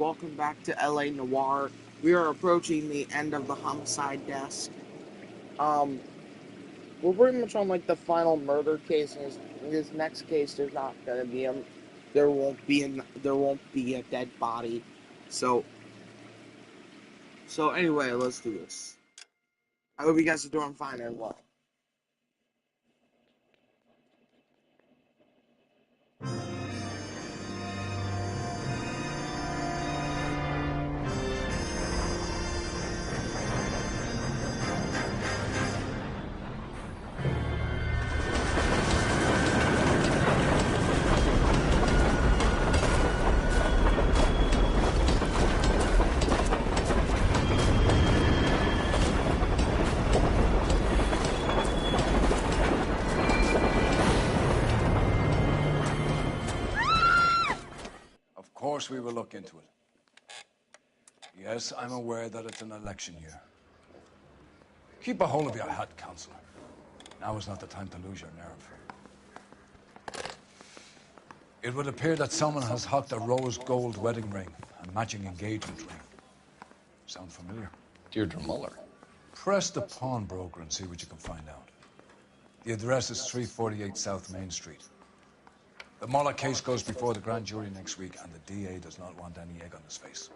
Welcome back to LA Noire. We are approaching the end of the homicide desk. Um, we're pretty much on like the final murder case. In this next case, there's not gonna be there won't be a dead body. So, anyway, let's do this. I hope you guys are doing fine and well. Of course we will look into it. Yes, I'm aware that it's an election year. Keep a hold of your hat, Counselor. Now is not the time to lose your nerve. It would appear that someone has hocked a rose gold wedding ring and matching engagement ring. Sound familiar? Deirdre Muller. Press the pawnbroker and see what you can find out. The address is 348 South Main Street. The Muller case goes before the grand jury next week, and the DA does not want any egg on his face.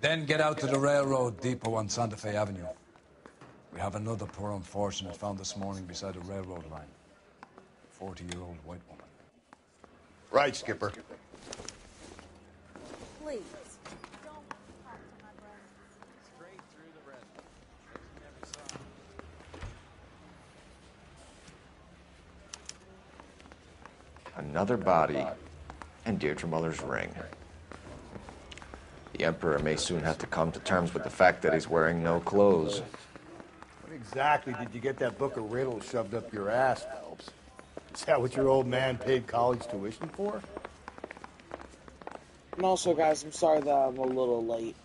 Then get out to the railroad depot on Santa Fe Avenue. We have another poor unfortunate found this morning beside a railroad line. A 40-year-old white woman. Right, Skipper. Please, don't talk to my brother. Straight through the red. Never saw. Another body. And Deirdre Muller's ring. The Emperor may soon have to come to terms with the fact that he's wearing no clothes. What exactly did you get that book of riddles shoved up your ass, Phelps? Is that what your old man paid college tuition for? And also, guys, I'm sorry that I'm a little late.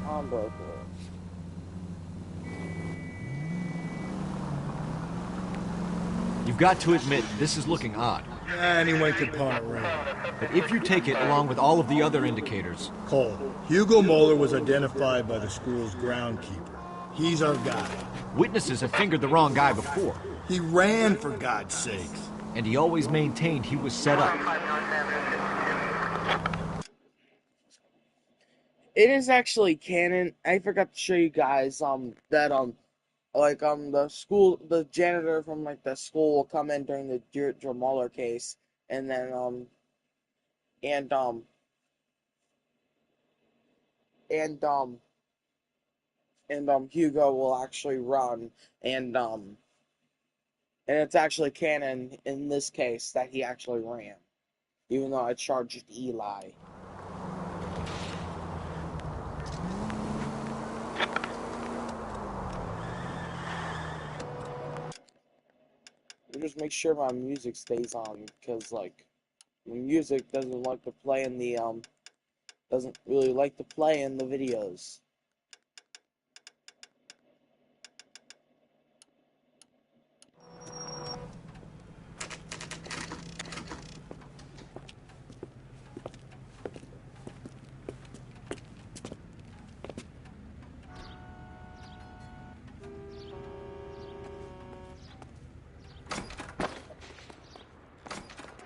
Pawnbroker. You've got to admit, this is looking odd. Anyone could pawn a ring. But if you take it along with all of the other indicators... Cole, Hugo Moeller was identified by the school's groundkeeper. He's our guy. Witnesses have fingered the wrong guy before. He ran, for God's sakes. And he always maintained he was set up. It is actually canon. I forgot to show you guys that the janitor from like the school will come in during the Deirdre Muller case, and then Hugo will actually run, and it's actually canon in this case that he actually ran, even though I charged Eli. Just make sure my music stays on, because like the music doesn't really like to play in the videos.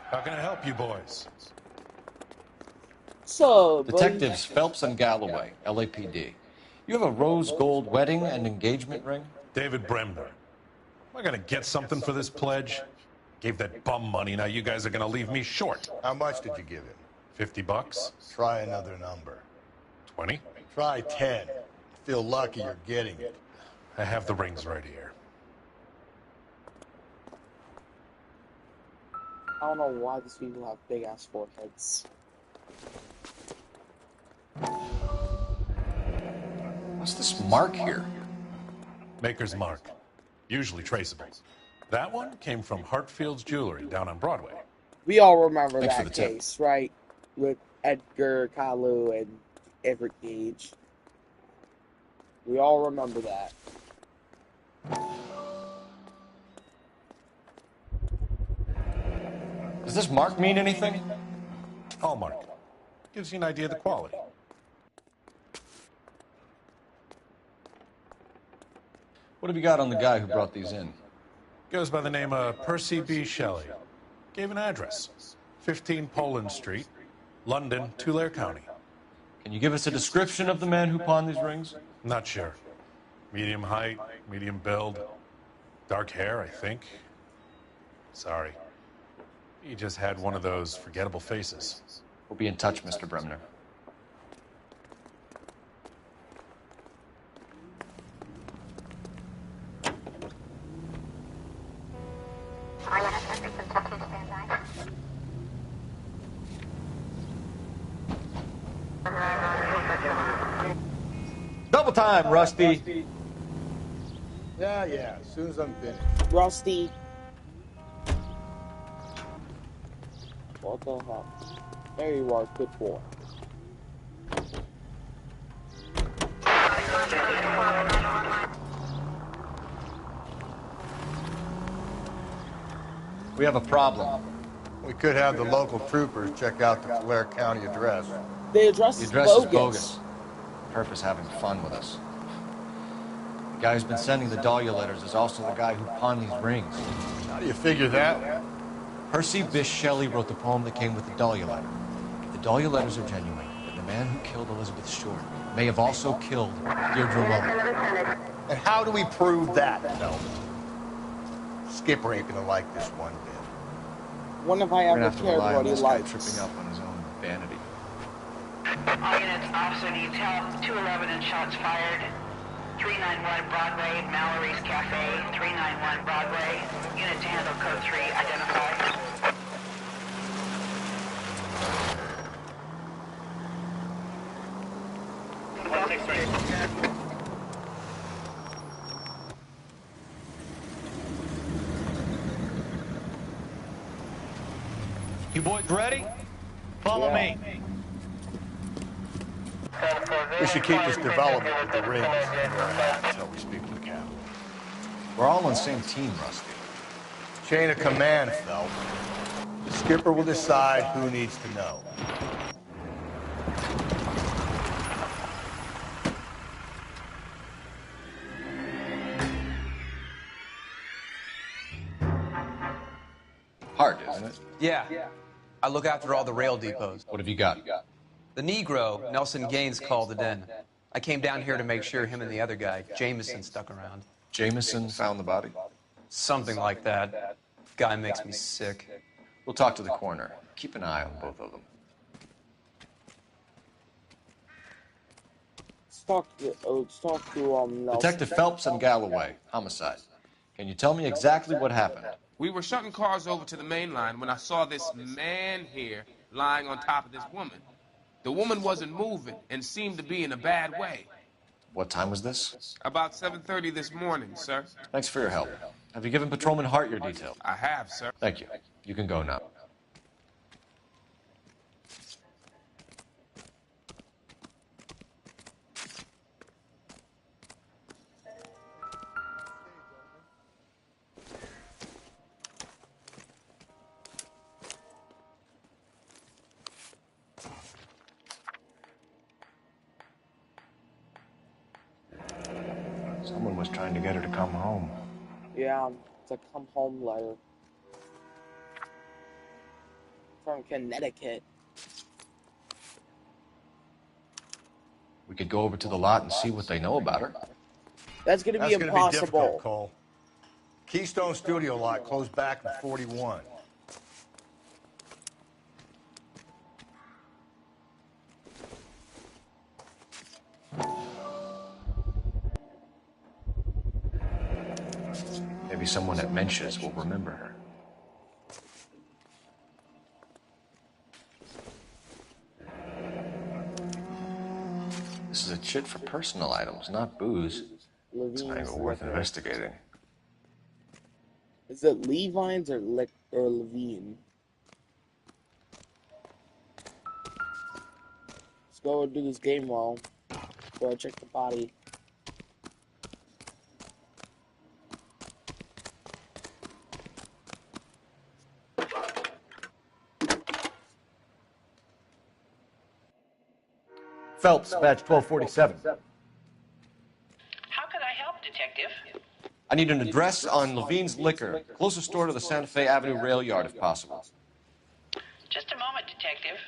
How can I help you boys? So, Detectives Phelps and Galloway, LAPD. You have a rose gold wedding and engagement ring? David Bremner. Am I gonna get something for this pledge? Gave that bum money, now you guys are gonna leave me short. How much did you give him? $50? Try another number. 20? Try 10. Feel lucky you're getting it. I have the rings right here. I don't know why these people have big ass foreheads. What's this mark here? Maker's mark. Usually traceable. That one came from Hartfield's Jewelry down on We all remember Thanks for that the tip. case, right? With Edgar Kalu Everett Gage. We all remember that. Does this mark mean anything? Hallmark. Gives you an idea of the quality. What have you got on the guy who brought these in? Goes by the name of Percy B. Shelley. Gave an address. 15 Poland Street, London, Tulare County. Can you give us a description of the man who pawned these rings? Not sure. Medium height, medium build. Dark hair, I think. Sorry. He just had one of those forgettable faces. We'll be in touch, Mr. Bremner. Double time, Rusty. Yeah, as soon as I'm finished. Rusty. What the hell? There you are, good boy. We have a problem. We could have the local troopers check out the Tulare County address. The address The is address bogus. is bogus. Perp is having fun with us. The guy who's been sending the Dahlia letters is also the guy who pawned these rings. How do you figure that? Percy Bysshe Shelley wrote the poem that came with the Dahlia letter. If the Dahlia letters are genuine, then the man who killed Elizabeth Short may have also killed Deirdre Wells. And how do we prove that, Phelps? Skipper ain't gonna like this one bit. When have I We're gonna ever have to cared rely on what he this guy likes? tripping up on his own vanity. All units, officer detail, 211 and shots fired. 391 Broadway, Mallory's Cafe, 391 Broadway. Unit to handle code 3, identified. You boys ready? Follow me. We should keep this development with the rings until we speak to the captain. We're all on the same team, Rusty. Chain of command, Phelps. The skipper will decide who needs to know. Hard, isn't it? Yeah. I look after all the rail depots. What have you got? The Negro, Nelson Gaines, called it in. I came down here to make sure him and the other guy, Jameson, stuck around. Jameson found the body? Something like that. Guy makes me sick. We'll talk to the coroner. Keep an eye on both of them. Let's talk to Nelson. Detective Phelps and Galloway, homicide. Can you tell me exactly what happened? We were shunting cars over to the main line when I saw this man here lying on top of this woman. The woman wasn't moving and seemed to be in a bad way. What time was this? About 7:30 this morning, sir. Thanks for your help. Have you given Patrolman Hart your details? I have, sir. Thank you. You can go now. Someone was trying to get her to come home. Yeah, it's a come home letter. From Connecticut. We could go over to the lot and see what they know about her. That's gonna be That's gonna be difficult, impossible. Cole. Keystone Studio lot closed back in 41. Maybe someone at Mensch's will remember her. This is a chit for personal items, not booze. It's not even worth investigating. Is it Levine's or Levine? Let's go and do this game well. Go check the body. Phelps, badge 1247. How could I help, Detective? I need an address on Levine's Liquor. Closest store to the Santa Fe Avenue rail yard, if possible. Just a moment, Detective.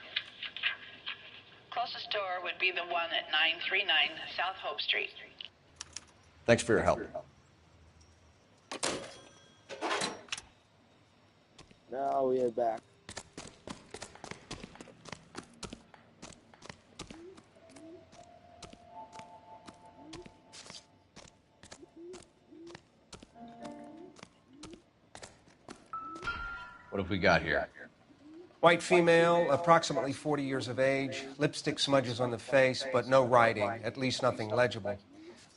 Closest store would be the one at 939 South Hope Street. Thanks for your help. Now we head back. What have we got here? White female, approximately 40 years of age, lipstick smudges on the face, but no writing, at least nothing legible.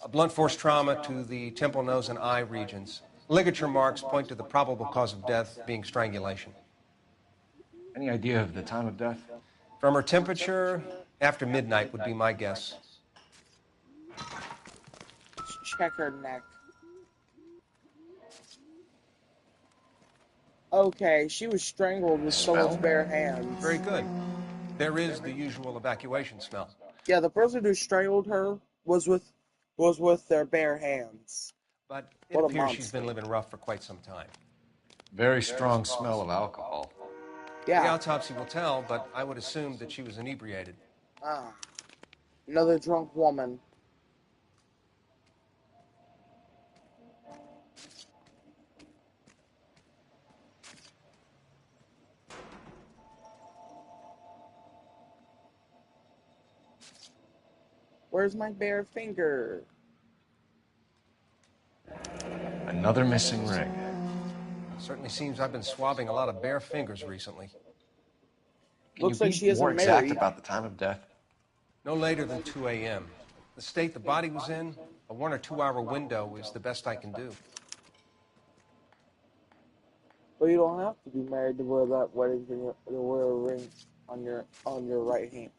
A blunt force trauma to the temple, nose, and eye regions. Ligature marks point to the probable cause of death being strangulation. Any idea of the time of death? From her temperature, after midnight would be my guess. Check her neck. Okay, she was strangled with someone's bare hands. Very good. There is the usual evacuation smell. Yeah, the person who strangled her was with their bare hands. But it appears she's been living rough for quite some time. Very strong smell of alcohol. Yeah. The autopsy will tell, but I would assume that she was inebriated. Ah. Another drunk woman. Where's my bare finger? Another missing ring. Certainly seems I've been swabbing a lot of bare fingers recently. Looks like she isn't more exact married. about the time of death? No later than 2 a.m. The state the body was in, a 1 or 2 hour window is the best I can do. But you don't have to be married to wear that wedding ring, to wear a ring on your right hand.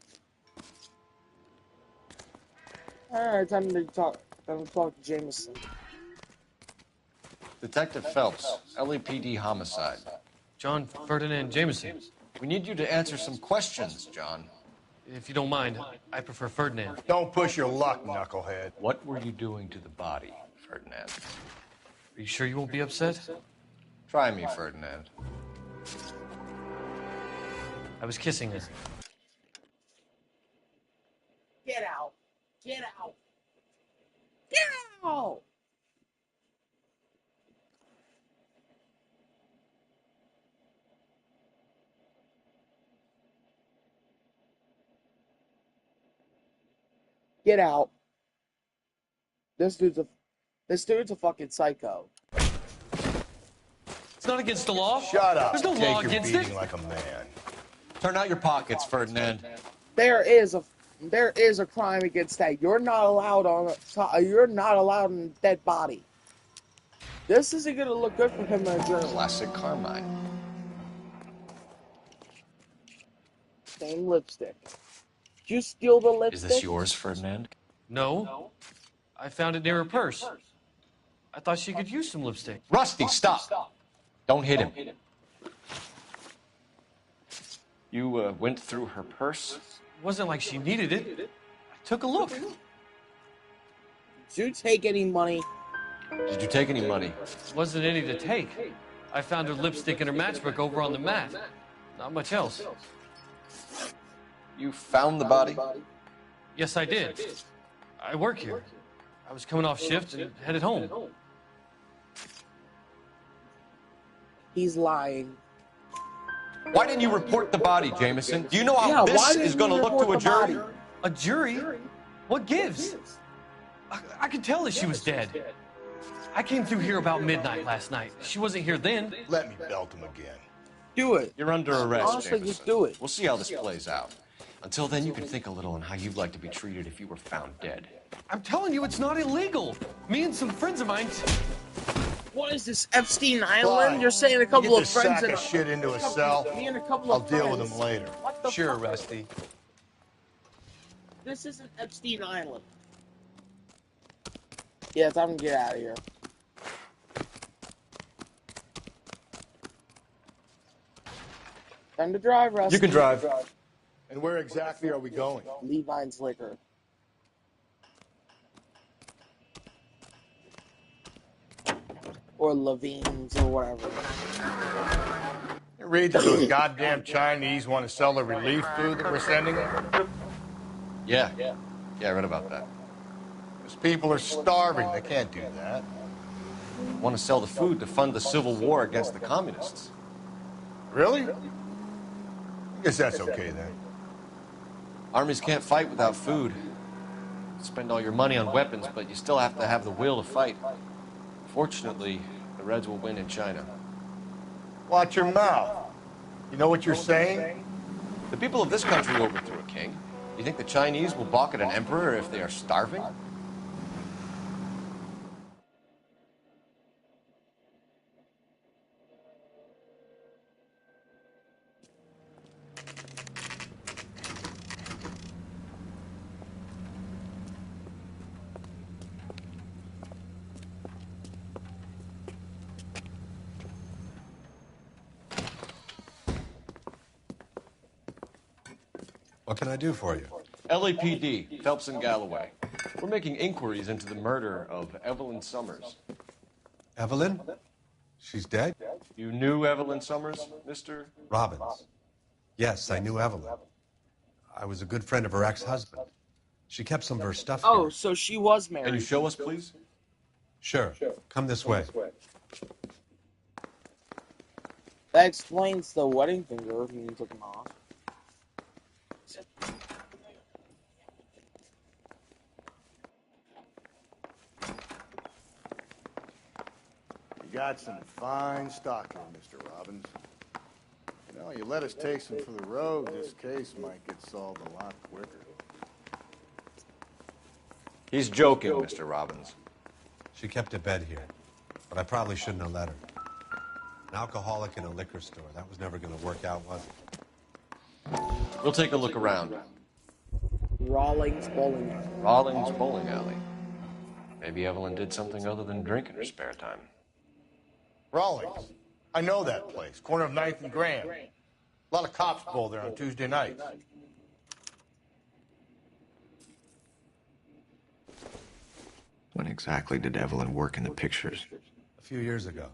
Alright, time to talk to Jameson. Detective Phelps, LAPD homicide. John Ferdinand Jameson. We need you to answer some questions, John. If you don't mind, I prefer Ferdinand. Don't push your luck, knucklehead. What were you doing to the body, Ferdinand? Are you sure you won't be upset? Try me, Ferdinand. I was kissing her. Get out! Get out! Get out! Get out. This dude's a fucking psycho. It's not against the law. Shut up. There's no Take law your against beating it. like a man. Turn out your pockets, Ferdinand. There is a crime against that. You're not allowed on a dead body. This isn't gonna look good for him in a journal. Classic Carmine. Same lipstick. Did you steal the lipstick? Is this yours, Ferdinand? No. I found it near her purse. I thought she could use some lipstick. Rusty, stop. Don't hit him. You went through her purse? It wasn't like she needed it. I took a look. Did you take any money? Did you take any money? Wasn't any to take. I found her lipstick and her matchbook over on the mat. Not much else. You found the body? Yes, I did. I work here. I was coming off shift and headed home. He's lying. Why didn't you report the body, Jameson? Do you know how this is going to look to a jury? A jury? What gives? I could tell that she was dead. I came through here about midnight last night. She wasn't here then. Let me belt him again. Do it. You're under arrest, Honestly, Jameson. just do it. We'll see how this plays out. Until then, you can think a little on how you'd like to be treated if you were found dead. I'm telling you, it's not illegal. Me and some friends of mine. What is this, Epstein Island? Fine. You're saying a couple Get of this friends sack in of shit into a cell. Me and a couple I'll of deal with friends. him later. What the Sure, fuck? Rusty. This isn't Epstein Island. Yeah, time to get out of here. Time to drive, Rusty. You can drive. And where exactly are we going? Levine's Liquor. Or Levine's or whatever. It reads that those goddamn Chinese want to sell the relief food that we're sending them. Yeah, I read about that. Those people are starving. They can't do that. Want to sell the food to fund the civil war against the communists. Really? I guess that's okay then. Armies can't fight without food. Spend all your money on weapons, but you still have to have the will to fight. Fortunately, the Reds will win in China. Watch your mouth. You know what you're saying? The people of this country overthrew a king. You think the Chinese will balk at an emperor if they are starving? What can I do for you? LAPD, Phelps and Galloway. We're making inquiries into the murder of Evelyn Summers. Evelyn? She's dead? You knew Evelyn Summers, Mr. Robbins. Yes, I knew Evelyn. I was a good friend of her ex-husband. She kept some of her stuff Oh, here. so she was married. Can you show us, please? Sure. Come this way. That explains the wedding finger being taken off. You got some fine stock here, Mr. Robbins. You know, you let us take some for the road, this case might get solved a lot quicker. He's joking, Mr. Robbins. She kept a bed here, but I probably shouldn't have let her. An alcoholic in a liquor store. That was never going to work out, was it? We'll take a look around. Rawlings Bowling Alley. Rawlings Bowling Alley. Maybe Evelyn did something other than drink in her spare time. Rawlings. I know that place. Corner of 9th and Grand. A lot of cops bowl there on Tuesday nights. When exactly did Evelyn work in the pictures? A few years ago.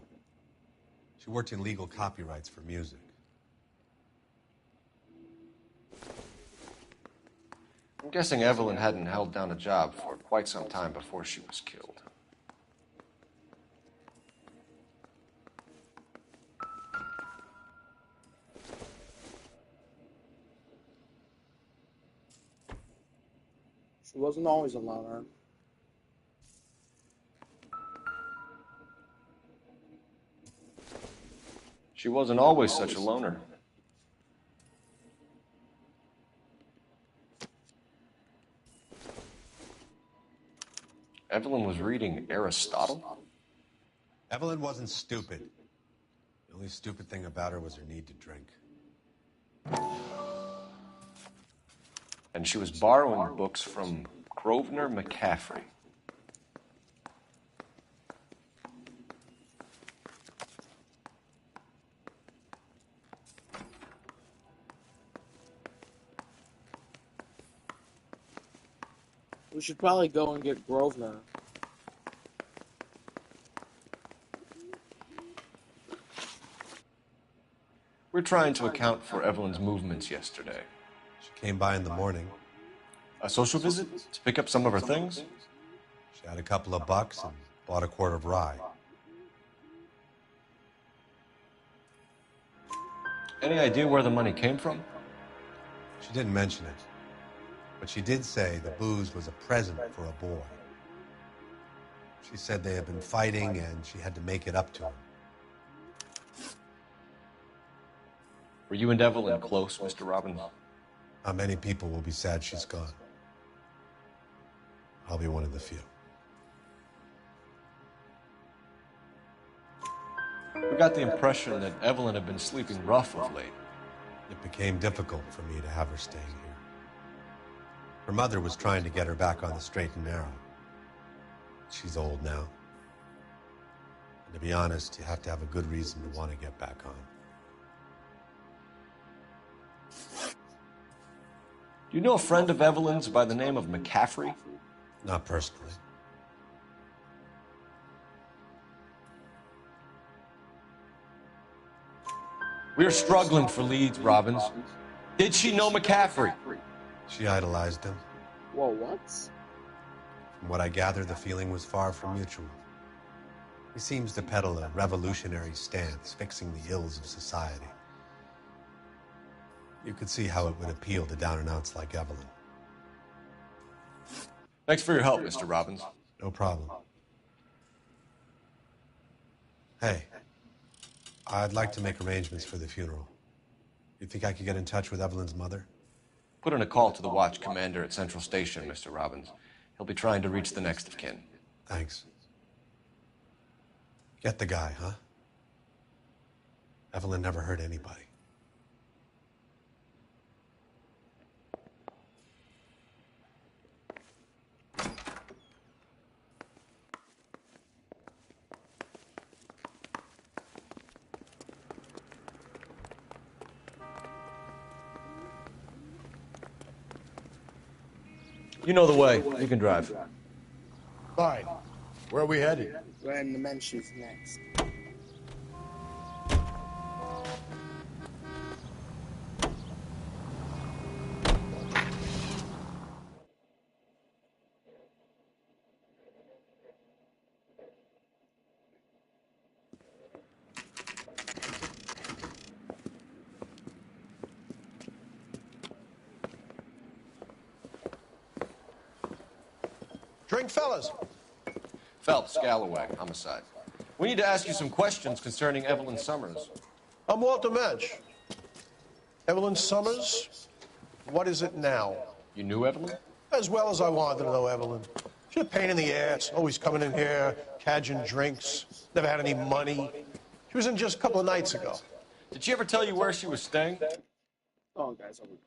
She worked in legal copyrights for music. I'm guessing Evelyn hadn't held down a job for quite some time before she was killed. She wasn't always a loner. She wasn't always such a loner. Evelyn was reading Aristotle? Evelyn wasn't stupid. The only stupid thing about her was her need to drink. And she was borrowing books from Grosvenor McCaffrey. We should probably go and get Grosvenor. We're trying to account for Evelyn's movements yesterday. She came by in the morning. A social visit? To pick up some of her things? She had a couple of bucks and bought a quart of rye. Any idea where the money came from? She didn't mention it. But she did say the booze was a present for a boy. She said they had been fighting and she had to make it up to him. Were you and Evelyn close, Mr. Robbins? Not many people will be sad she's gone. I'll be one of the few. We got the impression that Evelyn had been sleeping rough of late. It became difficult for me to have her staying here. Her mother was trying to get her back on the straight and narrow. She's old now. And to be honest, you have to have a good reason to want to get back on. Do you know a friend of Evelyn's by the name of McCaffrey? Not personally. We're struggling for leads, Robbins. Did she know McCaffrey? She idolized him. Whoa, what? From what I gather, the feeling was far from mutual. He seems to peddle a revolutionary stance, fixing the ills of society. You could see how it would appeal to down-and-outs like Evelyn. Thanks for your help, Mr. Robbins. No problem. Hey, I'd like to make arrangements for the funeral. You think I could get in touch with Evelyn's mother? Put in a call to the watch commander at Central Station, Mr. Robbins. He'll be trying to reach the next of kin. Thanks. Get the guy, huh? Evelyn never hurt anybody. You know the way. You can drive. Fine. Where are we headed? We're in the men's shoes next. Drink, fellas. Phelps, Galloway, homicide. We need to ask you some questions concerning Evelyn Summers. I'm Walter Mensch. Evelyn Summers? What is it now? You knew Evelyn? As well as I wanted to know Evelyn. She's a pain in the ass, always coming in here, cadging drinks, never had any money. She was in just a couple of nights ago. Did she ever tell you where she was staying? Oh, guys, over here.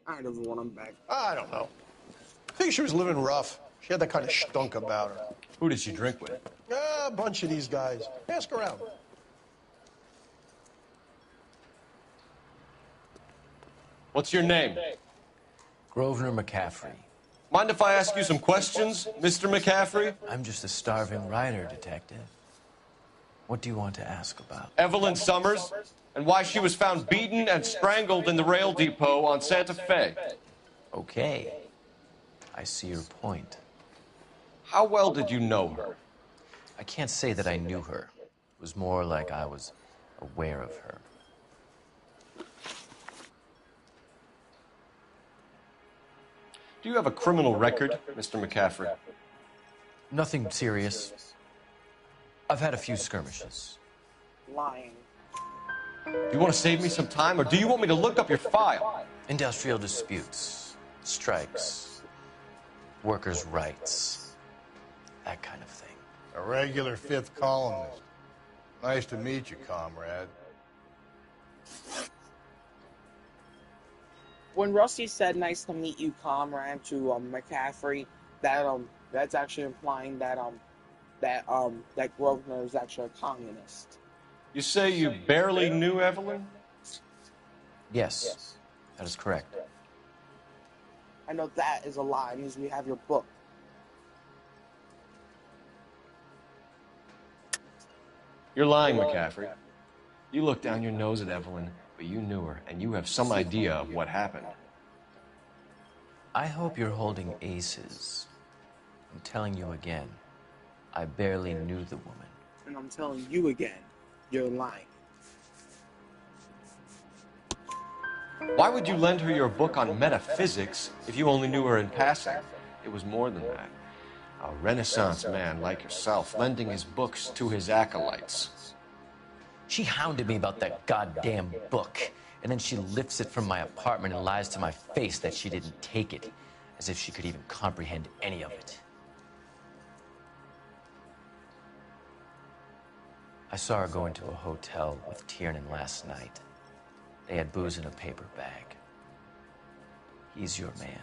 All right, everyone, I'm back. I don't know. I think she was living rough. She had that kind of stunk about her. Who did she drink with? A bunch of these guys. Ask around. What's your name? Grosvenor McCaffrey. Mind if I ask you some questions, Mr. McCaffrey? I'm just a starving writer, detective. What do you want to ask about? Evelyn Summers, and why she was found beaten and strangled in the rail depot on Santa Fe. Okay. I see your point. How well did you know her? I can't say that I knew her. It was more like I was aware of her. Do you have a criminal record, Mr. McCaffrey? Nothing serious. I've had a few skirmishes. Lying. Do you want to save me some time, or do you want me to look up your file? Industrial disputes, strikes, workers' rights, that kind of thing. A regular fifth columnist. Nice to meet you, comrade. When Rusty said "nice to meet you, comrade" to McCaffrey, that's actually implying that that Grosvenor is actually a communist. You say you barely knew Evelyn? Yes. That is correct. I know that is a lie. It means we have your book. You're lying, McCaffrey. You looked down your nose at Evelyn, but you knew her, and you have some idea of what happened. I hope you're holding aces. I'm telling you again, I barely knew the woman. And I'm telling you again, you're lying. Why would you lend her your book on metaphysics if you only knew her in passing? It was more than that. A Renaissance man like yourself, lending his books to his acolytes. She hounded me about that goddamn book, and then she lifts it from my apartment and lies to my face that she didn't take it, as if she could even comprehend any of it. I saw her go into a hotel with Tiernan last night. They had booze in a paper bag. He's your man.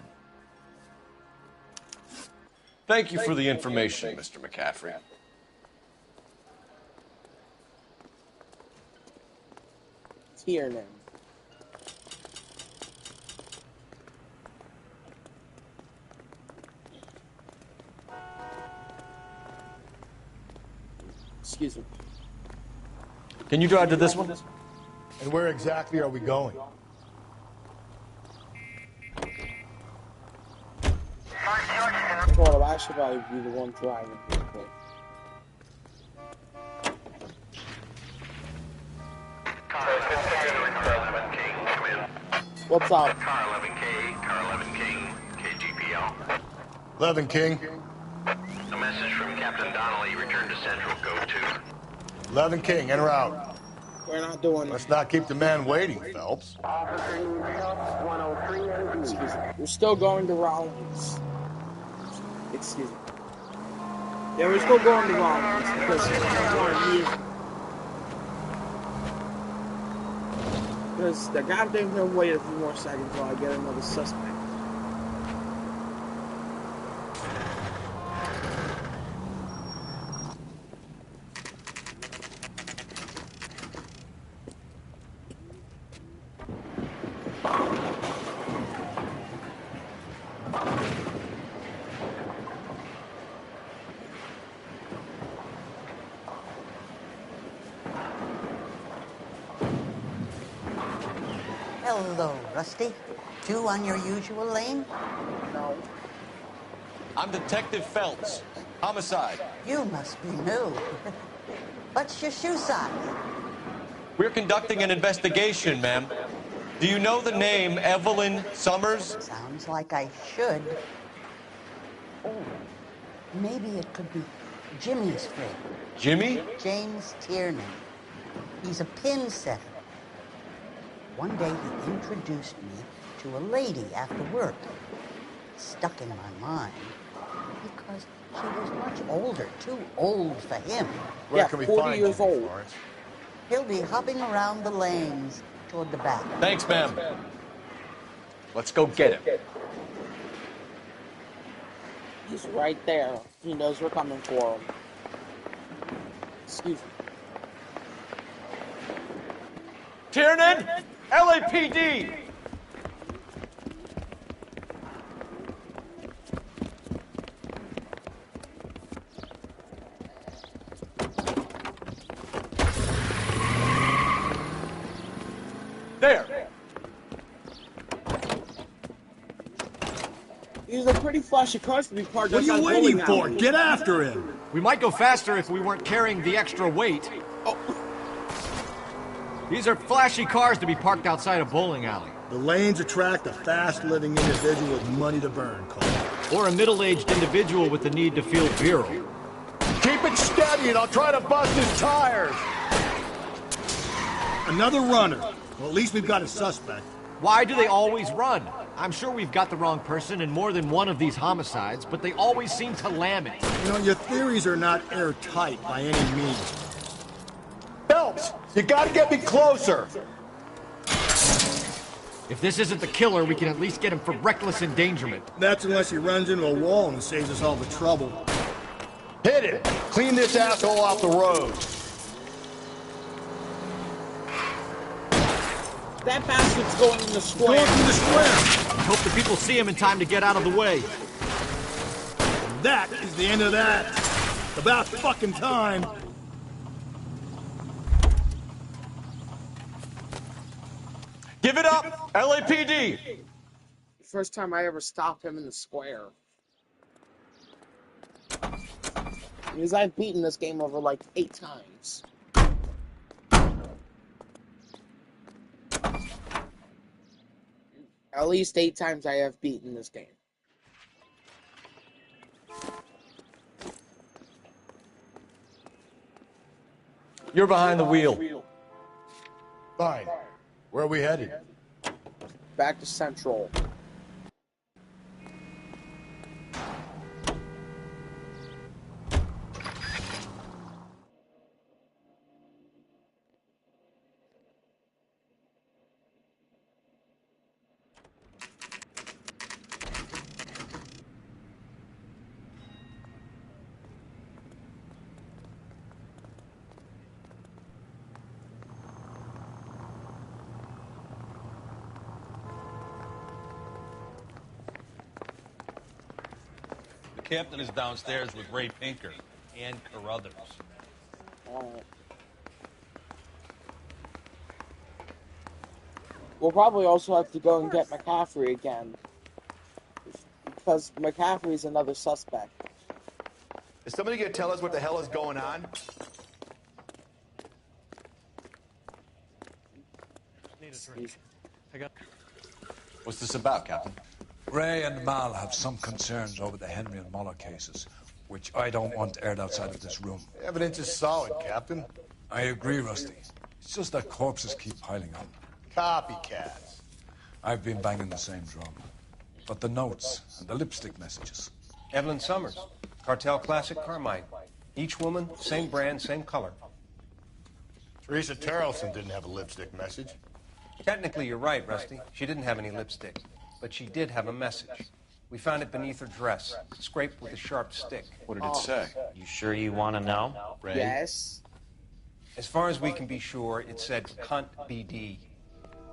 Thank you for the information, Mr. McCaffrey. Tiernan. Excuse me. Can you drive to this one? And where exactly are we going? Hold up, I should probably be the one driving. Okay. What's up? Car 11K, Car 11 King, KGPL. 11 King. A message from Captain Donnelly. Return to Central, Code 2. 11 King, en route. We're not doing Let's not keep the man waiting, Phelps. Excuse me. We're still going to Rollins. Excuse me. Yeah, we're still going to Rollins because the goddamn thing wait a few more seconds while I get another suspect. Hello, Rusty. Two on your usual lane? No. I'm Detective Phelps. Homicide. You must be new. What's your shoe size? We're conducting an investigation, ma'am. Do you know the name Evelyn Summers? Sounds like I should. Oh, maybe it could be Jimmy's friend. Jimmy? James Tiernan. He's a pin setter. One day he introduced me to a lady after work. It stuck in my mind because she was much older, too old for him. Where can we 40 find years Jimmy, old. Florence? He'll be hopping around the lanes toward the back. Thanks, ma'am. Let's go get him. He's right there. He knows we're coming for him. Excuse me. Tiernan! LAPD! There! These are pretty flashy cars to be parked What are outside you a waiting bowling for? alley. Get after him! We might go faster if we weren't carrying the extra weight. Oh. These are flashy cars to be parked outside a bowling alley. The lanes attract a fast-living individual with money to burn, Cole. Or a middle-aged individual with the need to feel virile. Keep it steady and I'll try to bust his tires! Another runner. Well, at least we've got a suspect. Why do they always run? I'm sure we've got the wrong person in more than one of these homicides, but they always seem to lam it. You know, your theories are not airtight by any means. Phelps, you gotta get me closer! If this isn't the killer, we can at least get him for reckless endangerment. That's unless he runs into a wall and saves us all the trouble. Hit it! Clean this asshole off the road! That bastard's going in the square. Going through the square. I hope the people see him in time to get out of the way. And that is the end of that. About fucking time. Give it up, LAPD! First time I ever stopped him in the square. Because I've beaten this game over like 8 times. At least 8 times I have beaten this game. You're behind the wheel. Fine. Where are we headed? Back to Central. The captain is downstairs with Ray Pinker and Carruthers. We'll probably also have to go and get McCaffrey again. Because McCaffrey's another suspect. Is somebody gonna tell us what the hell is going on? Need a drink. I got. What's this about, Captain? Ray and Mal have some concerns over the Henry and Muller cases, which I don't want aired outside of this room. Evidence is solid, Captain. I agree, Rusty. It's just that corpses keep piling up. Copycats. I've been banging the same drum. But the notes and the lipstick messages. Evelyn Summers, Cartel Classic Carmine. Each woman, same brand, same color. Teresa Tarleton didn't have a lipstick message. Technically, you're right, Rusty. She didn't have any lipstick. But she did have a message. We found it beneath her dress, scraped with a sharp stick. What did it say? You sure you want to know? Ray? Yes. As far as we can be sure, it said cunt BD.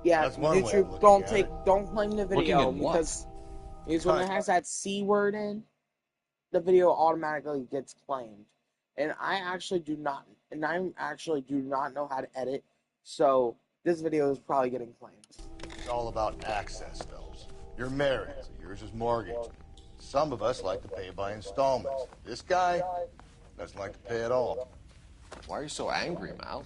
Yeah, That's one way of YouTube, looking don't claim the video because when it has that C word in, the video automatically gets claimed. And I actually do not know how to edit, so this video is probably getting claimed. It's all about access, Phelps. You're married, so yours is mortgaged. Some of us like to pay by installments. This guy doesn't like to pay at all. Why are you so angry, Mal?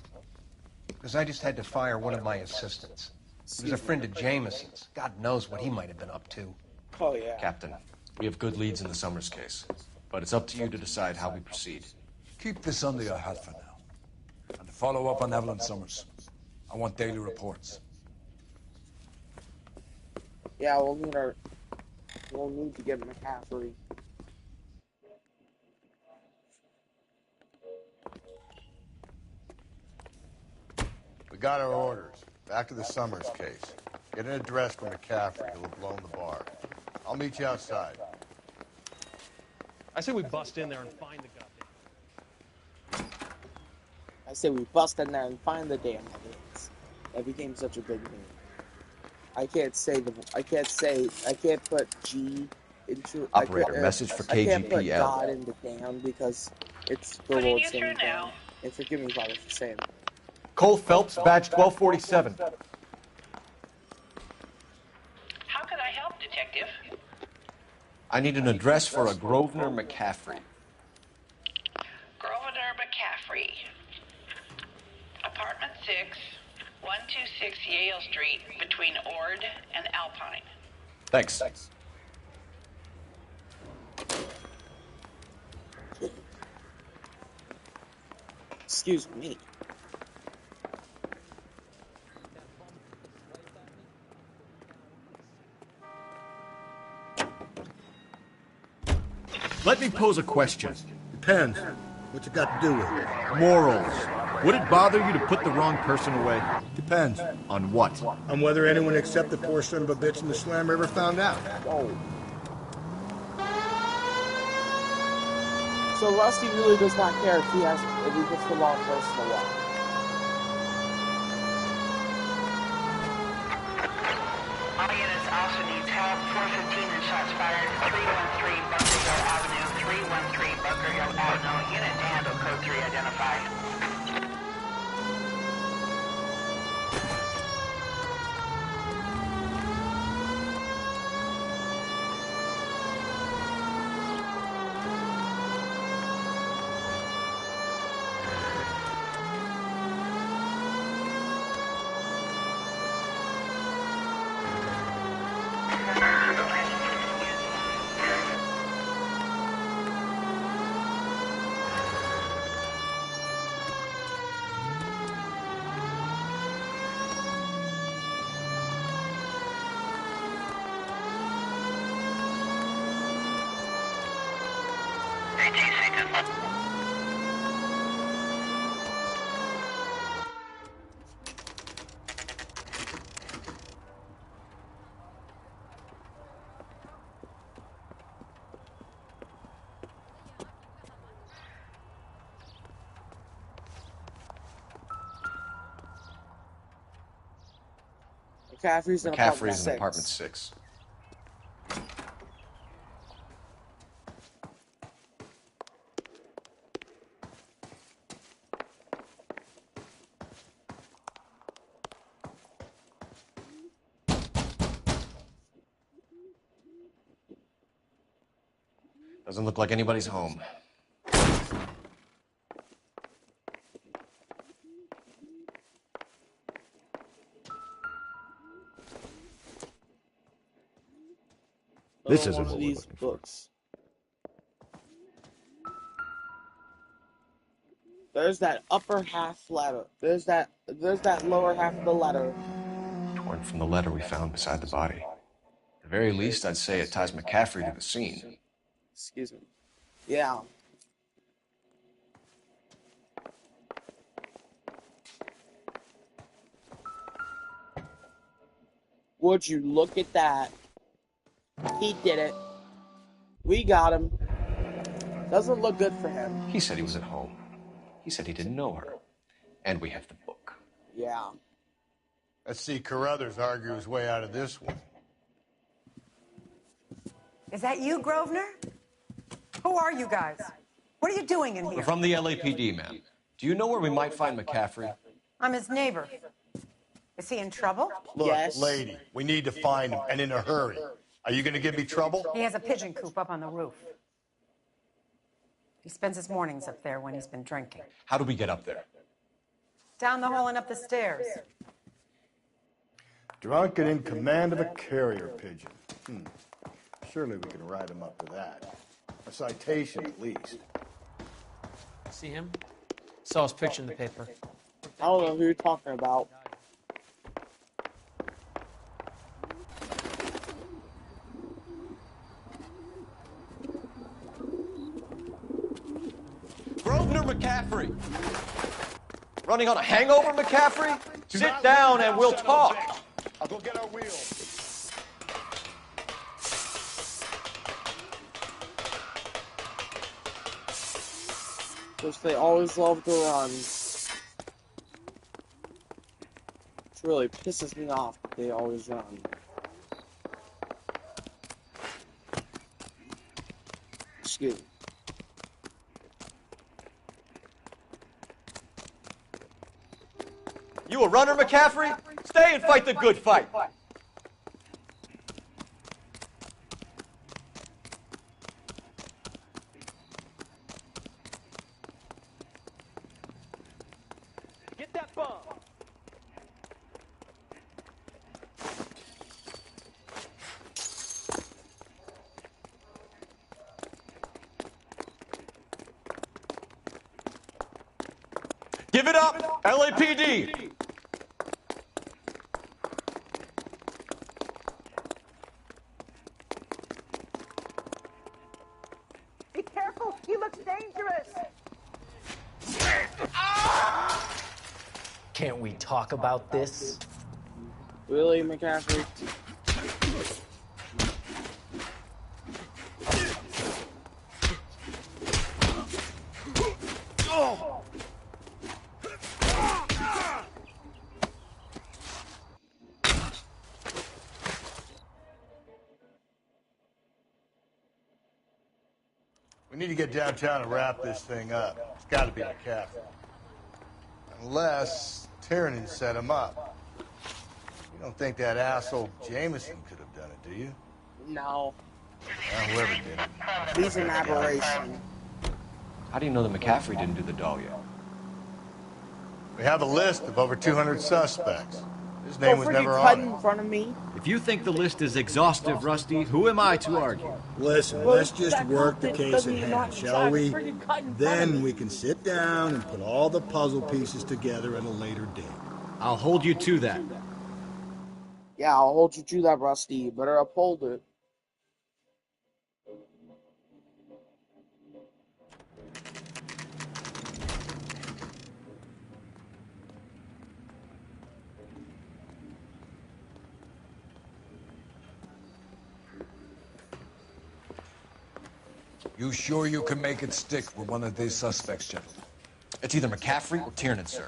Because I just had to fire one of my assistants. He was a friend of Jameson's. God knows what he might have been up to. Oh, yeah. Captain, we have good leads in the Summers case, but it's up to you to decide how we proceed. Keep this under your hat for now. And to follow up on Evelyn Summers, I want daily reports. Yeah, we'll need to get McCaffrey. We got our orders. Back to the Summers case. Get an address for McCaffrey. He'll have blown the bar. I'll meet you outside. I say we bust in there and find the goddamn. I say we bust in there and find the damn evidence. That became such a big name. I can't put G into Operator, message for I can't put KGPL. God into damn because it's the Lord's name down. And forgive me, Father, for saying that. Cole Phelps, badge 1247. How can I help, Detective? I need an address for a Grosvenor McCaffrey. Grosvenor McCaffrey. Apartment 6, 126 Yale Street, between Ord and Alpine. Thanks. Excuse me. Let me pose a question. Depends. What's it got to do with it? Morals. Would it bother you to put the wrong person away? Depends. On what? On whether anyone except the poor son of a bitch in the slammer ever found out. Oh. So Rusty really does not care if he puts the wrong person away. also needs help. 415 and shots fired. 313 Bunker Hill Avenue. 313 Bunker Hill Avenue. Unit to handle code 3 identified. McCaffrey's in McCaffrey's in apartment apartment 6. 6. Doesn't look like anybody's home. This isn't one of these books. There's that upper half letter. There's that lower half of the letter. Torn from the letter we found beside the body. At the very least, I'd say it ties McCaffrey to the scene. Excuse me. Yeah. Would you look at that? He did it. We got him. Doesn't look good for him. He said he was at home. He said he didn't know her. And we have the book. Yeah. Let's see Carruthers argue his way out of this one. Is that you, Grosvenor? Who are you guys? What are you doing in here? We're from the LAPD, ma'am. Do you know where we might find McCaffrey? I'm his neighbor. Is he in trouble? Look, Yes. lady, we need to find him, and in a hurry. Are you going to give me trouble? He has a pigeon coop up on the roof. He spends his mornings up there when he's been drinking. How do we get up there? Down the hall and up the stairs. Drunk and in command of a carrier pigeon. Surely we can ride him up to that. A citation, at least. See him? Saw his picture in the paper. I don't know who you're talking about. Grosvenor McCaffrey! Running on a hangover, McCaffrey? Sit down and we'll talk. I'll go get our wheels. Which they always love to run. Which really pisses me off that they always run. Excuse me. You a runner, McCaffrey? Stay and fight the good fight. Get that bomb. Give it up, LAPD! Be careful! He looks dangerous! Can't we talk about this? Really, McCaffrey? We need to get downtown and wrap this thing up. It's got to be a cafe. Unless Tiernan set him up. You don't think that asshole Jameson could have done it, do you? No. Well, whoever did it. He's an aberration. How do you know that McCaffrey didn't do the doll yet? We have a list of over 200 suspects. His name was Don't never cut on it. in front of me. If you think the list is exhaustive, Rusty, who am I to argue? Listen, let's just work the case at hand, shall we? Then we can sit down and put all the puzzle pieces together at a later date. I'll hold you to that. Yeah, I'll hold you to that, Rusty. You better uphold it. You sure you can make it stick with one of these suspects, gentlemen? It's either McCaffrey or Tiernan, sir.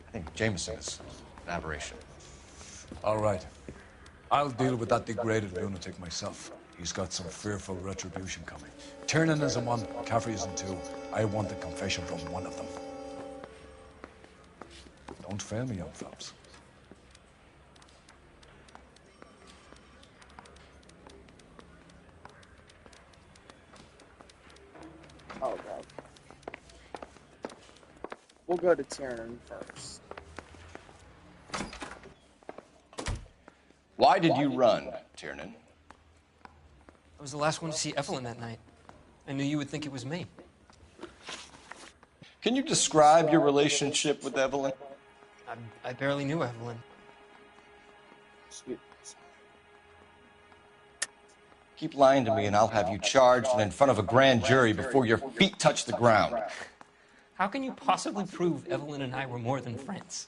I think Jameson is an aberration. All right. I'll deal with that degraded lunatic myself. He's got some fearful retribution coming. Tiernan isn't one, McCaffrey isn't two. I want a confession from one of them. Don't fail me, young Phelps. Oh, God. We'll go to Tiernan first. Why did you run, Tiernan? I was the last one to see Evelyn that night. I knew you would think it was me. Can you describe your relationship with Evelyn? I barely knew Evelyn. Keep lying to me and I'll have you charged and in front of a grand jury before your feet touch the ground. How can you possibly prove Evelyn and I were more than friends?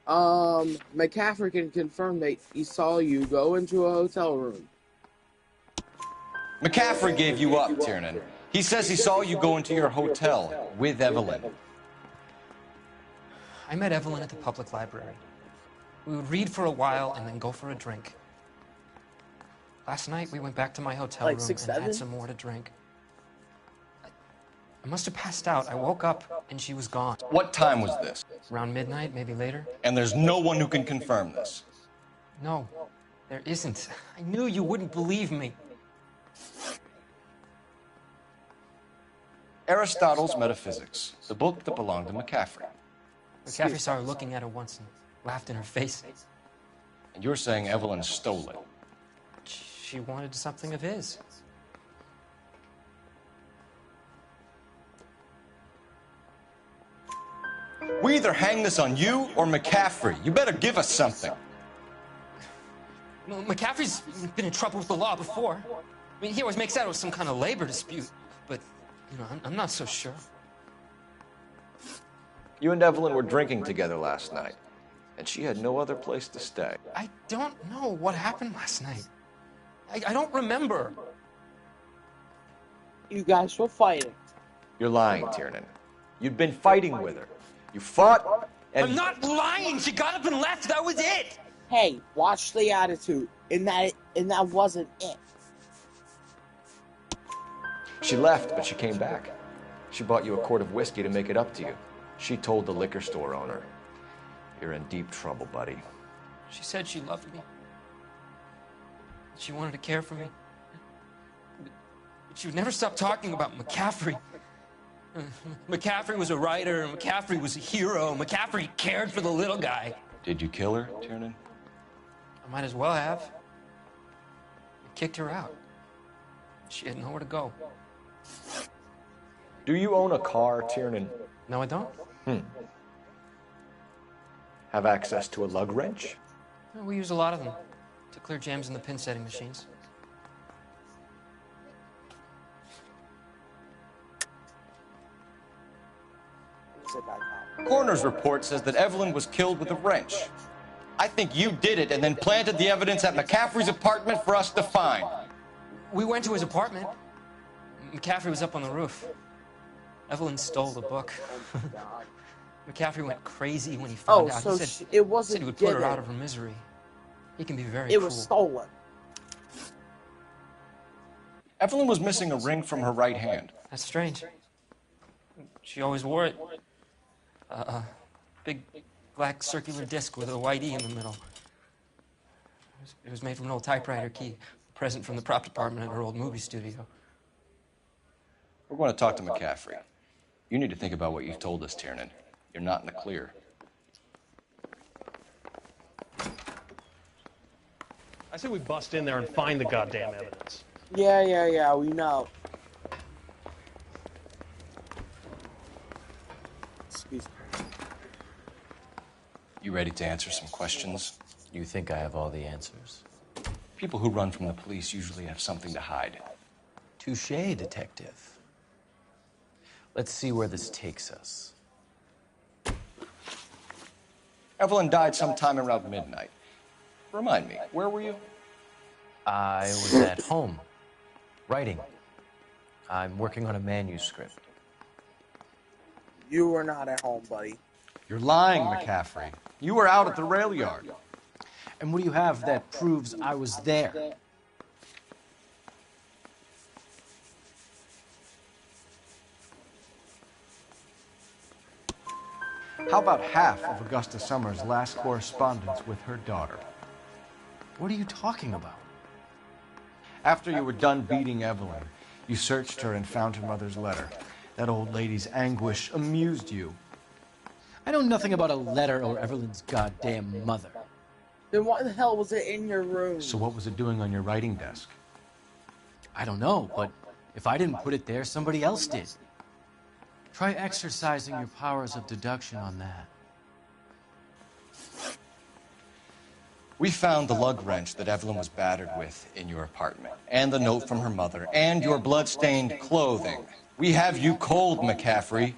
McCaffrey can confirm that he saw you go into a hotel room. McCaffrey gave you up, Tiernan. He says he saw you go into your hotel with Evelyn. I met Evelyn at the public library. We would read for a while and then go for a drink. Last night, we went back to my hotel room and had some more to drink. I must have passed out. I woke up and she was gone. What time was this? Around midnight, maybe later. And there's no one who can confirm this? No, there isn't. I knew you wouldn't believe me. Aristotle's Metaphysics, the book that belonged to McCaffrey. McCaffrey saw her looking at her once and laughed in her face. And you're saying Evelyn stole it? She wanted something of his. We either hang this on you or McCaffrey. You better give us something. Well, McCaffrey's been in trouble with the law before. I mean, he always makes out it was some kind of labor dispute, but, you know, I'm not so sure. You and Evelyn were drinking together last night, and she had no other place to stay. I don't know what happened last night. I don't remember. You guys were fighting. You're lying, Tiernan. You'd been fighting with her. You fought, and... I'm not lying! She got up and left, that was it! Hey, watch the attitude. And that wasn't it. She left, but she came back. She bought you a quart of whiskey to make it up to you. She told the liquor store owner. You're in deep trouble, buddy. She said she loved me. She wanted to care for me. But she would never stop talking about McCaffrey. McCaffrey was a writer, McCaffrey was a hero, McCaffrey cared for the little guy. Did you kill her, Tiernan? I might as well have. I kicked her out. She had nowhere to go. Do you own a car, Tiernan? No, I don't. Have access to a lug wrench? We use a lot of them to clear jams in the pin setting machines. Coroner's report says that Evelyn was killed with a wrench. I think you did it and then planted the evidence at McCaffrey's apartment for us to find. We went to his apartment. McCaffrey was up on the roof. Evelyn stole the book. McCaffrey went crazy when he found out. So he said, it wasn't he would put her out of her misery. He can be very It cruel. was stolen. Evelyn was missing a ring from her right hand. That's strange. She always wore it. Big black circular disc with a white E in the middle. It was made from an old typewriter key, a present from the prop department at her old movie studio. We're going to talk to McCaffrey. You need to think about what you've told us, Tiernan. You're not in the clear. I say we bust in there and find the goddamn evidence. Yeah, we know. Excuse me. You ready to answer some questions? You think I have all the answers? People who run from the police usually have something to hide. Touché, detective. Let's see where this takes us. Evelyn died sometime around midnight. Remind me, where were you? I was at home, writing. I'm working on a manuscript. You were not at home, buddy. You're lying, McCaffrey. You were out at the rail yard. And what do you have that proves I was there? How about half of Augusta Summers' last correspondence with her daughter? What are you talking about? After you were done beating Evelyn, you searched her and found her mother's letter. That old lady's anguish amused you. I know nothing about a letter or Evelyn's goddamn mother. Then why the hell was it in your room? So what was it doing on your writing desk? I don't know, but if I didn't put it there, somebody else did. Try exercising your powers of deduction on that. We found the lug wrench that Evelyn was battered with in your apartment, and the note from her mother, and your blood-stained clothing. We have you cold, McCaffrey.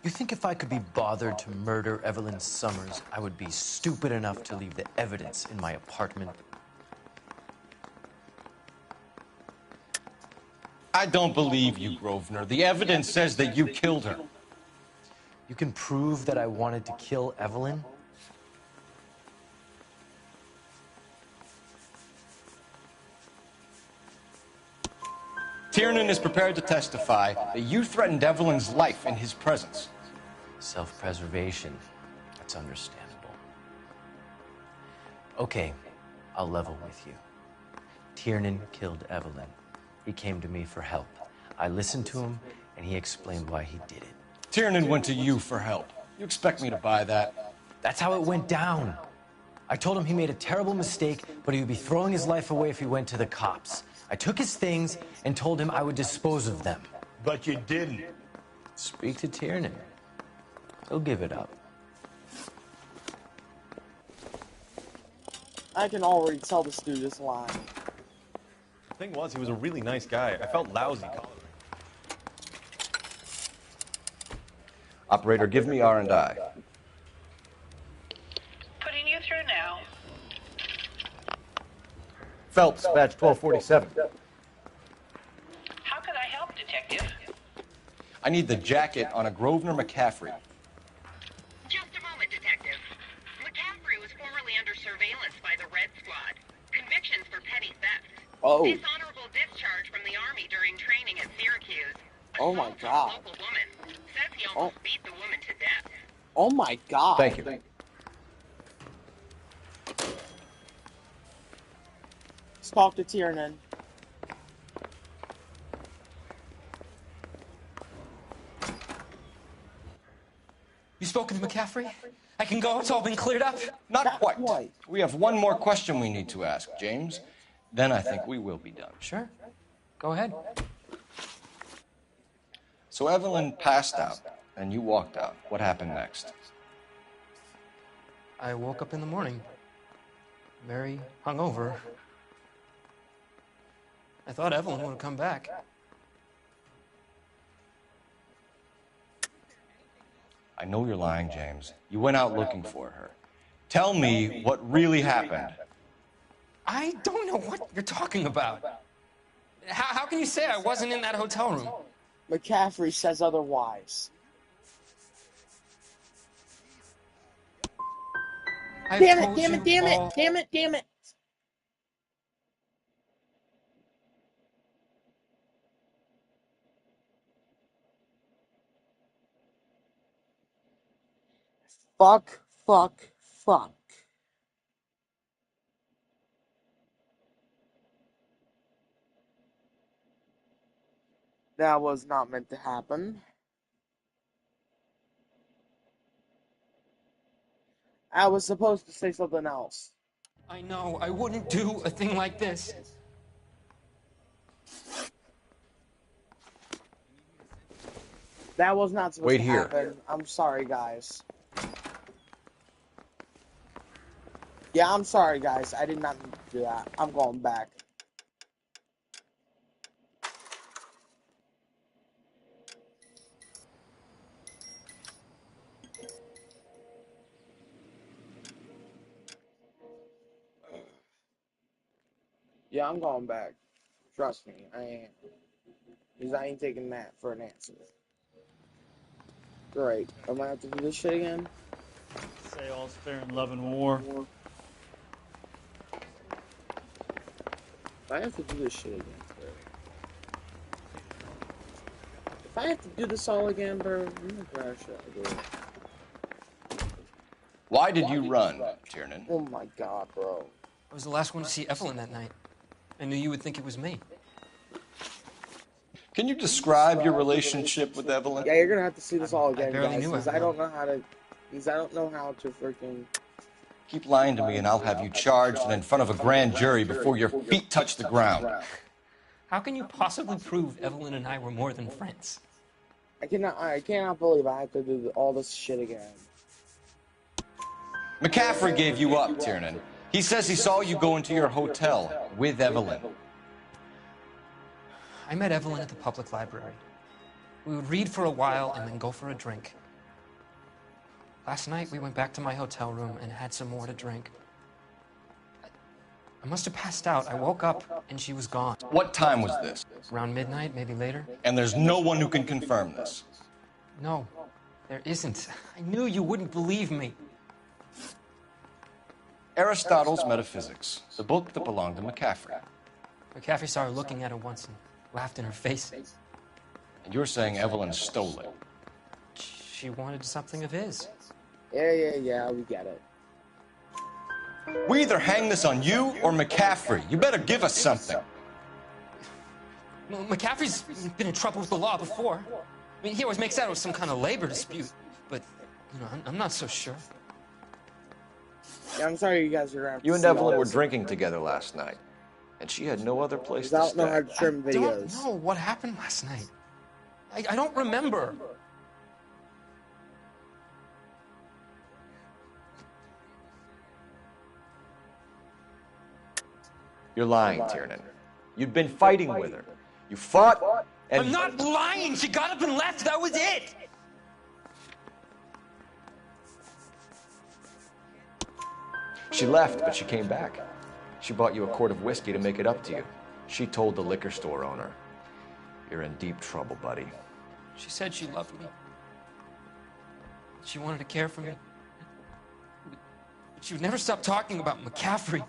You think if I could be bothered to murder Evelyn Summers, I would be stupid enough to leave the evidence in my apartment? I don't believe you, Grosvenor. The evidence says that you killed her. You can prove that I wanted to kill Evelyn? Tiernan is prepared to testify that you threatened Evelyn's life in his presence. Self-preservation. That's understandable. Okay, I'll level with you. Tiernan killed Evelyn. He came to me for help. I listened to him, and he explained why he did it. Tiernan went to you for help. You expect me to buy that? That's how it went down. I told him he made a terrible mistake, but he would be throwing his life away if he went to the cops. I took his things and told him I would dispose of them. But you didn't. Speak to Tiernan. He'll give it up. I can already tell this dude is lying. The thing was, he was a really nice guy. I felt lousy calling him. Operator, give me R&I. Putting you through now. Phelps, badge 1247. How could I help, Detective? I need the jacket on a Grosvenor McCaffrey. Just a moment, Detective. McCaffrey was formerly under surveillance by the Red Squad. Convictions for petty theft. Oh. Dishonorable discharge from the Army during training at Syracuse. Oh my God. Local woman. Says he almost beat the woman to death. Oh my God. Thank you. Let's talk to Tiernan. You spoken to McCaffrey? I can go? It's all been cleared up? Not quite. We have one more question we need to ask, James. Then I think we will be done. Sure. Go ahead. So Evelyn passed out, and you walked out. What happened next? I woke up in the morning, very hungover. I thought Evelyn would have come back. I know you're lying, James. You went out looking for her. Tell me what really happened. I don't know what you're talking about. How can you say I wasn't in that hotel room? McCaffrey says otherwise. Damn it, damn it, damn it, damn it, damn it. Fuck, fuck, fuck. That was not meant to happen. I was supposed to say something else. I know, I wouldn't do a thing like this. That was not supposed Wait to here. happen. I'm sorry, guys. Yeah, I'm sorry, guys. I did not mean to do that. I'm going back. Yeah, I'm going back. Trust me, I am. Because I ain't taking that for an answer. Great. I'm gonna have to do this shit again? Say all's fair in love and war. If I have to do this shit again, bro. If I have to do this all again, bro, I'm gonna crash out, bro. Why did you run, Tiernan? Oh my god, bro. I was the last one to see Evelyn that night. I knew you would think it was me. Can you describe your relationship with Evelyn? Yeah, you're gonna have to see this all I again, barely guys. knew Because Evelyn. I don't know how to. Because I don't know how to freaking. Keep lying to me and I'll have you charged and in front of a grand jury before your feet touch the ground. How can you possibly prove Evelyn and I were more than friends? I cannot believe I have to do all this shit again. McCaffrey gave you up, Tiernan. He says he saw you go into your hotel with Evelyn. I met Evelyn at the public library. We would read for a while and then go for a drink. Last night, we went back to my hotel room and had some more to drink. I must have passed out. I woke up and she was gone. What time was this? Around midnight, maybe later. And there's no one who can confirm this. No, there isn't. I knew you wouldn't believe me. Aristotle's Metaphysics, the book that belonged to McCaffrey. McCaffrey saw her looking at it once and laughed in her face. And you're saying Evelyn stole it. She wanted something of his. Yeah, we get it. We either hang this on you or McCaffrey. You better give us something. Well, McCaffrey's been in trouble with the law before. I mean, he always makes out it was some kind of labor dispute, but, you know, I'm not so sure. Yeah, I'm sorry you guys are gonna have to You and see all Evelyn were this. drinking together last night, and she had no other place to I don't know how stay. to trim I don't videos. know what happened last night. I don't remember. You're lying, Tiernan. You'd been fighting with her. You fought, and... I'm not lying! She got up and left! That was it! She left, but she came back. She bought you a quart of whiskey to make it up to you. She told the liquor store owner. You're in deep trouble, buddy. She said she loved me. She wanted to care for me. But she would never stop talking about McCaffrey.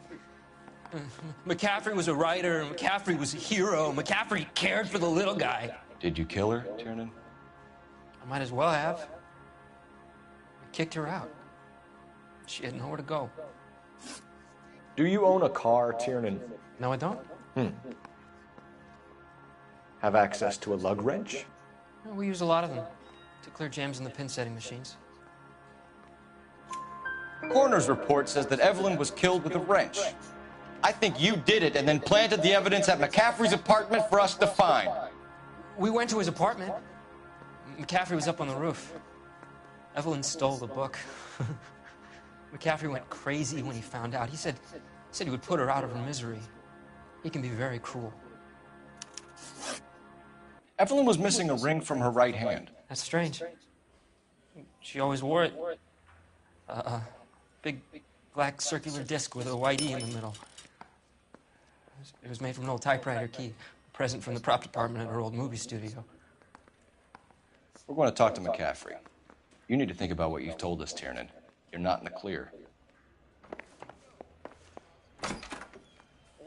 McCaffrey was a writer, McCaffrey was a hero, McCaffrey cared for the little guy. Did you kill her, Tiernan? I might as well have. I kicked her out. She had nowhere to go. Do you own a car, Tiernan? No, I don't. Have access to a lug wrench? No, we use a lot of them to clear jams in the pin setting machines. Coroner's report says that Evelyn was killed with a wrench. I think you did it and then planted the evidence at McCaffrey's apartment for us to find. We went to his apartment. McCaffrey was up on the roof. Evelyn stole the book. McCaffrey went crazy when he found out. He said he would put her out of her misery. He can be very cruel. Evelyn was missing a ring from her right hand. That's strange. She always wore it. Big black circular disc with a white E in the middle. It was made from an old typewriter key, a present from the prop department at her old movie studio. We're going to talk to McCaffrey. You need to think about what you've told us, Tiernan. You're not in the clear.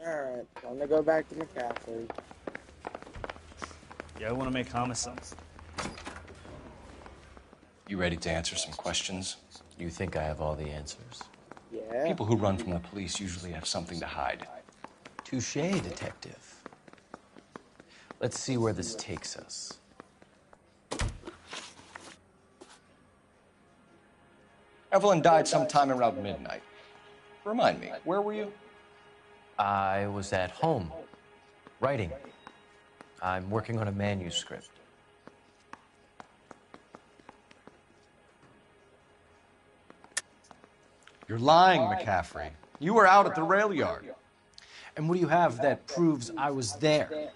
Alright, I'm gonna go back to McCaffrey. Yeah, I want to make homicide. You ready to answer some questions? You think I have all the answers? Yeah. People who run from the police usually have something to hide. Touché, detective. Let's see where this takes us. Evelyn died sometime around midnight. Remind me, where were you? I was at home, writing. I'm working on a manuscript. You're lying, McCaffrey. You were out at the rail yard. And what do you have that proves I was there?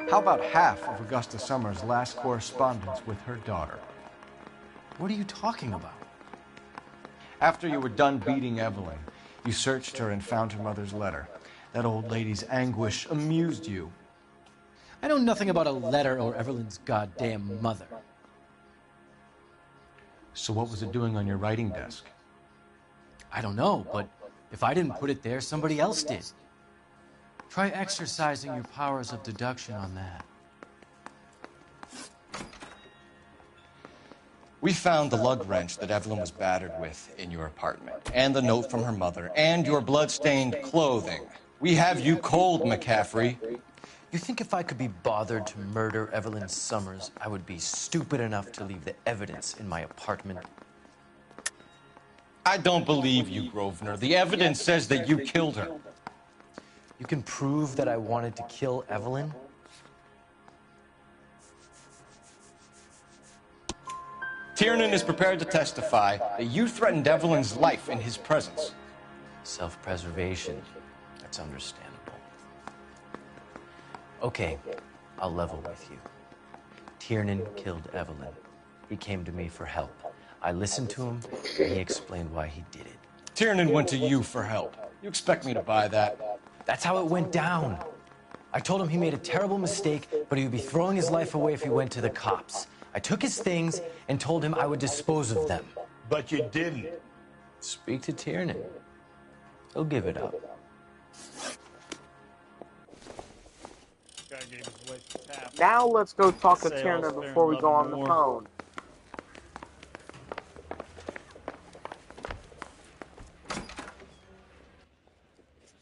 How about half of Augusta Summers' last correspondence with her daughter? What are you talking about? After you were done beating Evelyn, you searched her and found her mother's letter. That old lady's anguish amused you. I know nothing about a letter or Evelyn's goddamn mother. So what was it doing on your writing desk? I don't know, but if I didn't put it there, somebody else did. Try exercising your powers of deduction on that. We found the lug wrench that Evelyn was battered with in your apartment, and the note from her mother, and your blood-stained clothing. We have you cold, McCaffrey. You think if I could be bothered to murder Evelyn Summers, I would be stupid enough to leave the evidence in my apartment? I don't believe you, Grosvenor. The evidence says that you killed her. You can prove that I wanted to kill Evelyn? Tiernan is prepared to testify that you threatened Evelyn's life in his presence. Self-preservation. That's understandable. Okay, I'll level with you. Tiernan killed Evelyn. He came to me for help. I listened to him, and he explained why he did it. Tiernan went to you for help. You expect me to buy that? That's how it went down. I told him he made a terrible mistake, but he would be throwing his life away if he went to the cops. I took his things and told him I would dispose of them. But you didn't. Speak to Tiernan. He'll give it up. Now let's go talk to Tiernan before we go on the phone.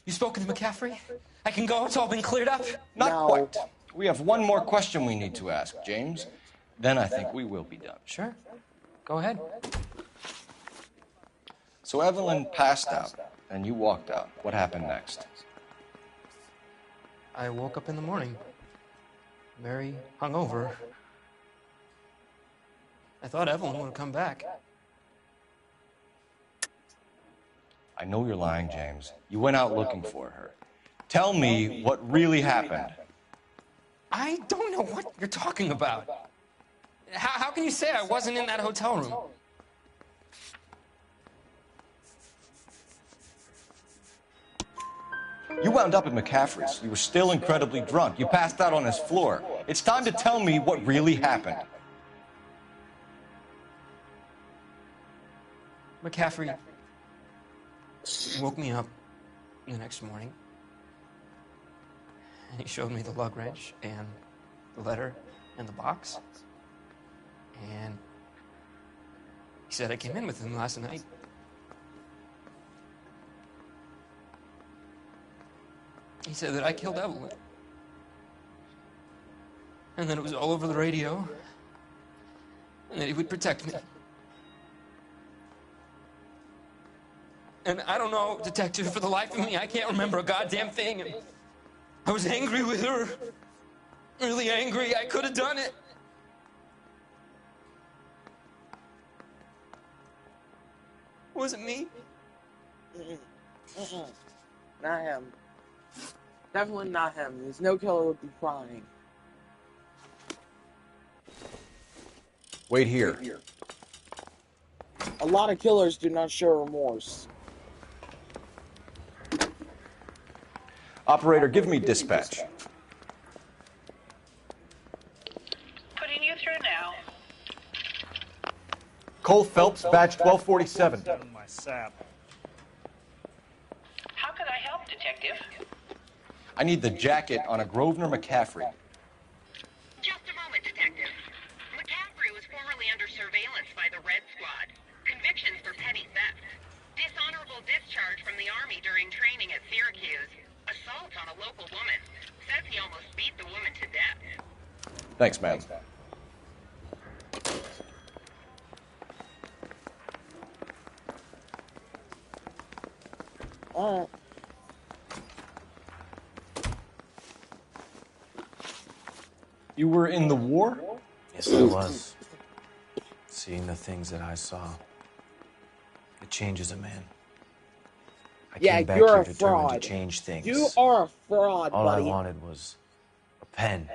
You spoken to McCaffrey? I can go? It's all been cleared up? Not quite. We have one more question we need to ask, James. Then I think we will be done. Sure. Go ahead. So Evelyn passed out, and you walked out. What happened next? I woke up in the morning, very hungover. I thought Evelyn would have come back. I know you're lying, James. You went out looking for her. Tell me what really happened. I don't know what you're talking about. How can you say I wasn't in that hotel room? You wound up at McCaffrey's. You were still incredibly drunk. You passed out on his floor. It's time to tell me what really happened. McCaffrey woke me up the next morning, and he showed me the lug wrench and the letter and the box. And he said I came in with him last night. He said that I killed Evelyn. And that it was all over the radio. And that he would protect me. And I don't know, detective, for the life of me, I can't remember a goddamn thing. I was angry with her. Really angry. I could have done it. Was it me? Not him. Definitely not him. There's no killer would be crying. Wait here. A lot of killers do not show remorse. Operator, give me dispatch. Putting you through now. Cole Phelps, badge 1247. How could I help, detective? I need the jacket on a Grosvenor McCaffrey. Just a moment, detective. McCaffrey was he almost beat the woman to death. Thanks, ma'am. Alright. You were in the war? Yes, I was. Seeing the things that I saw, it changes a man. I came back you're here a determined to fraud. change things. You are a fraud, All buddy. I wanted was a pen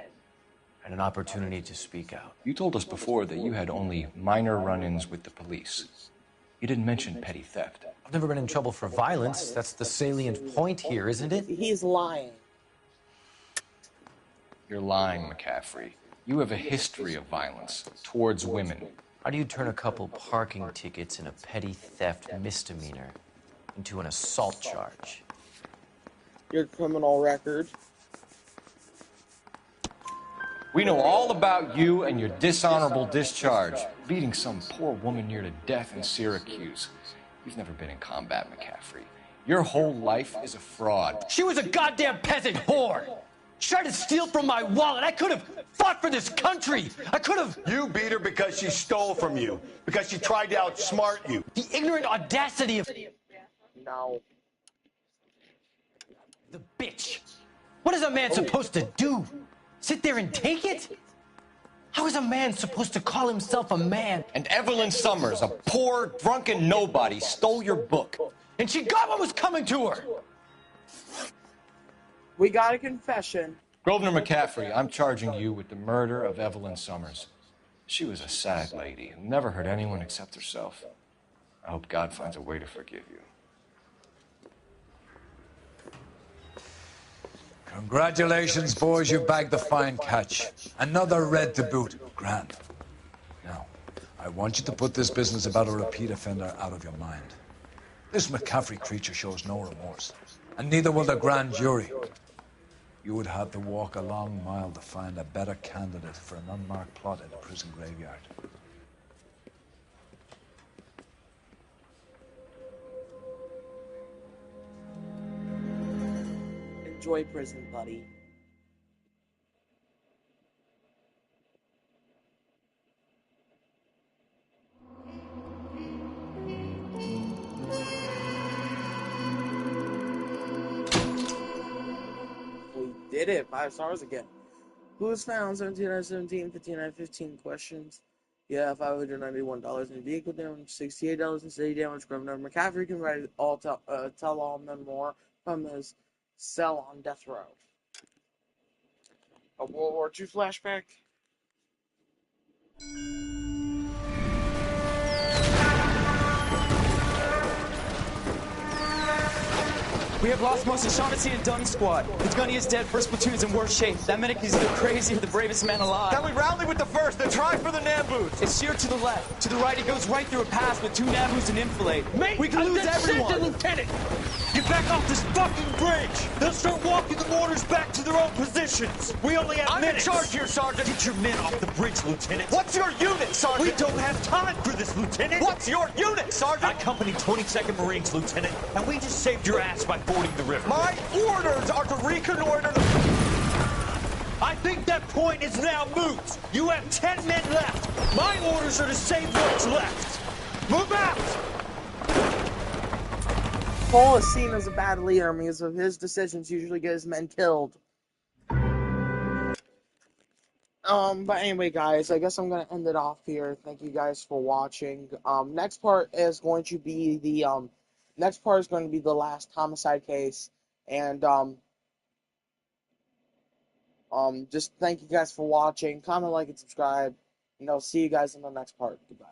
and an opportunity to speak out. You told us before that you had only minor run-ins with the police. You didn't mention petty theft. I've never been in trouble for violence. That's the salient point here, isn't it? He's lying. You're lying, McCaffrey. You have a history of violence towards women. How do you turn a couple parking tickets and a petty theft misdemeanor into an assault charge? Your criminal record. We know all about you and your dishonorable discharge, beating some poor woman near to death in Syracuse. You've never been in combat, McCaffrey. Your whole life is a fraud. She was a goddamn peasant whore! She tried to steal from my wallet. I could have fought for this country. I could have... You beat her because she stole from you, because she tried to outsmart you. The ignorant audacity of... No. The bitch. What is a man supposed to do? Sit there and take it? How is a man supposed to call himself a man? And Evelyn Summers, a poor, drunken nobody, stole your book. And she got what was coming to her. We got a confession. Grosvenor McCaffrey, I'm charging you with the murder of Evelyn Summers. She was a sad lady who never hurt anyone except herself. I hope God finds a way to forgive you. Congratulations, boys, you bagged the fine catch. Another red to boot. Grand. Now, I want you to put this business about a repeat offender out of your mind. This McCaffrey creature shows no remorse, and neither will the grand jury. You would have to walk a long mile to find a better candidate for an unmarked plot in a prison graveyard. Enjoy prison, buddy. We did it. 5 stars again. Who was found? 17 out of 17, 15 out of 15 questions. Yeah, $591 in vehicle damage, $68 in city damage. Grosvenor McCaffrey can write tell all memoir from his cell on death row. A World War II flashback. We have lost most of Shaughnessy and Dunn's squad. His gunny is dead, first platoon's in worse shape. That medic is either crazy or the bravest man alive. Then we rally with the first, then try for the Nambus. It's sheer to the left. To the right, it goes right through a pass with 2 Nambus and enfilade. Mate, we can lose everyone. Lieutenant, get back off this fucking bridge. They'll start walking the mortars back to their own positions. We only have minutes. I'm in charge here, Sergeant. Get your men off the bridge, Lieutenant. What's your unit, Sergeant? We don't have time for this, Lieutenant. What's your unit, Sergeant? I company 22nd Marines, Lieutenant, and we just saved your ass by fording the river. My orders are to reconnoiter the... I think that point is now moot. You have 10 men left. My orders are to save what's left. Move out! Paul is seen as a bad leader because of his decisions usually get his men killed. But anyway, guys, I guess I'm gonna end it off here. Thank you guys for watching. Next part is going to be the last homicide case, and just thank you guys for watching. Comment, like, and subscribe, and I'll see you guys in the next part. Goodbye.